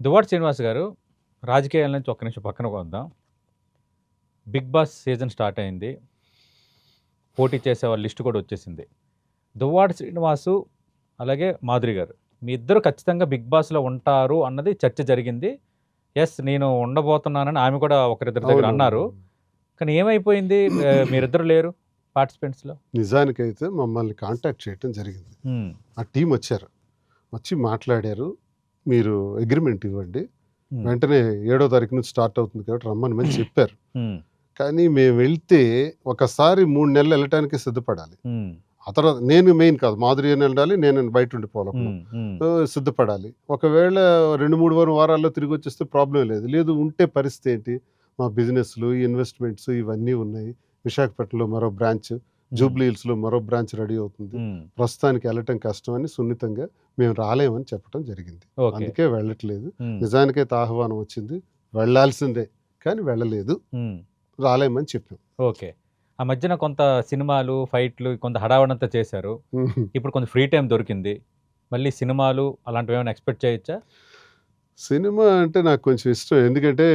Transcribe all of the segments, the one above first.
దువ్వాడ శ్రీనివాస్ గారు రాజకీయాల నుంచి ఒక్క నిమిషం పక్కన వద్దాం. బిగ్ బాస్ సీజన్ స్టార్ట్ అయింది. పోటీ చేసే వాళ్ళ లిస్ట్ కూడా వచ్చేసింది. దువ్వాడ శ్రీనివాసు అలాగే మాధురి గారు మీ ఇద్దరు ఖచ్చితంగా బిగ్ బాస్లో ఉంటారు అన్నది చర్చ జరిగింది. ఎస్, నేను ఉండబోతున్నానని ఆమె కూడా ఒకరిద్దరి దగ్గర అన్నారు. కానీ ఏమైపోయింది? మీరిద్దరు లేరు పార్టిసిపెంట్స్లో. నిజానికైతే మమ్మల్ని కాంటాక్ట్ చేయటం జరిగింది. ఆ టీం వచ్చారు, వచ్చి మాట్లాడారు. మీరు అగ్రిమెంట్ ఇవ్వండి, వెంటనే 7వ తారీఖు నుంచి స్టార్ట్ అవుతుంది కాబట్టి రమ్మని మంచి చెప్పారు. కానీ మేము వెళ్తే ఒకసారి 3 నెలలు వెళ్ళటానికి సిద్ధపడాలి. ఆ తర్వాత నేను మెయిన్ కాదు, మాధురి అని వెళ్ళాలి, నేను బయట ఉండిపోవాలి, సిద్ధపడాలి. ఒకవేళ 2-3 వారాల్లో తిరిగి వచ్చేస్తే ప్రాబ్లం లేదు. ఉంటే పరిస్థితి ఏంటి? మా బిజినెస్లు, ఇన్వెస్ట్మెంట్స్ ఇవన్నీ ఉన్నాయి. విశాఖపట్నంలో మరో బ్రాంచ్, జూబ్లీ హిల్స్లో మరో బ్రాంచ్ రెడీ అవుతుంది. ప్రస్తుతానికి వెళ్ళటం కష్టం అని సున్నితంగా మేము రాలేమని చెప్పడం జరిగింది. అందుకే వెళ్ళట్లేదు. నిజానికైతే ఆహ్వానం వచ్చింది, వెళ్ళాల్సిందే, కానీ వెళ్ళలేదు, రాలేమని చెప్పాం. ఓకే. ఆ మధ్యన కొంత సినిమాలు, ఫైట్లు, కొంత హడావడంతా చేశారు. ఇప్పుడు కొంచెం ఫ్రీ టైం దొరికింది. మళ్ళీ సినిమాలు అలాంటివి ఏమైనా ఎక్స్పెక్ట్ చేయొచ్చా? సినిమా అంటే నాకు కొంచెం ఇష్టం. ఎందుకంటే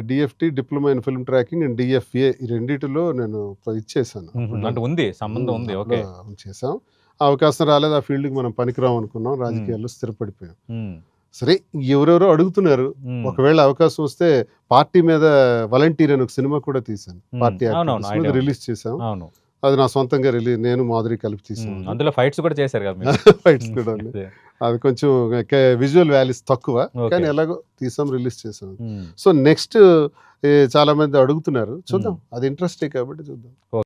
DFT diploma in film tracking and DFA ఈ రెండిటిలో నేను ఇచ్చేసాను. అంటే ఉంది, సంబంధం ఉంది. ఓకే, చేసాం. అవకాశం రాలేదు, ఆ ఫీల్డ్కి మనం పనికిరాం అనుకున్నాం, రాజకీయాల్లో స్థిరపడిపోయాం. సరే, ఎవరెవరో అడుగుతున్నారు. ఒకవేళ అవకాశం వస్తే పార్టీ మీద వాలంటీర్ అని ఒక సినిమా కూడా తీశాను. పార్టీ మీద రిలీజ్ చేసాం. అది నా సొంతంగా నేను మాధురి కలిపి తీసాను. అందులో ఫైట్స్ కూడా చేశారు కదా. ఫైట్స్ కూడా అది కొంచెం విజువల్ వాల్యూస్ తక్కువ, కానీ ఎలాగో తీసాం, రిలీజ్ చేసాం. సో నెక్స్ట్ చాలా మంది అడుగుతున్నారు, చూద్దాం. అది ఇంట్రెస్టే కాబట్టి చూద్దాం.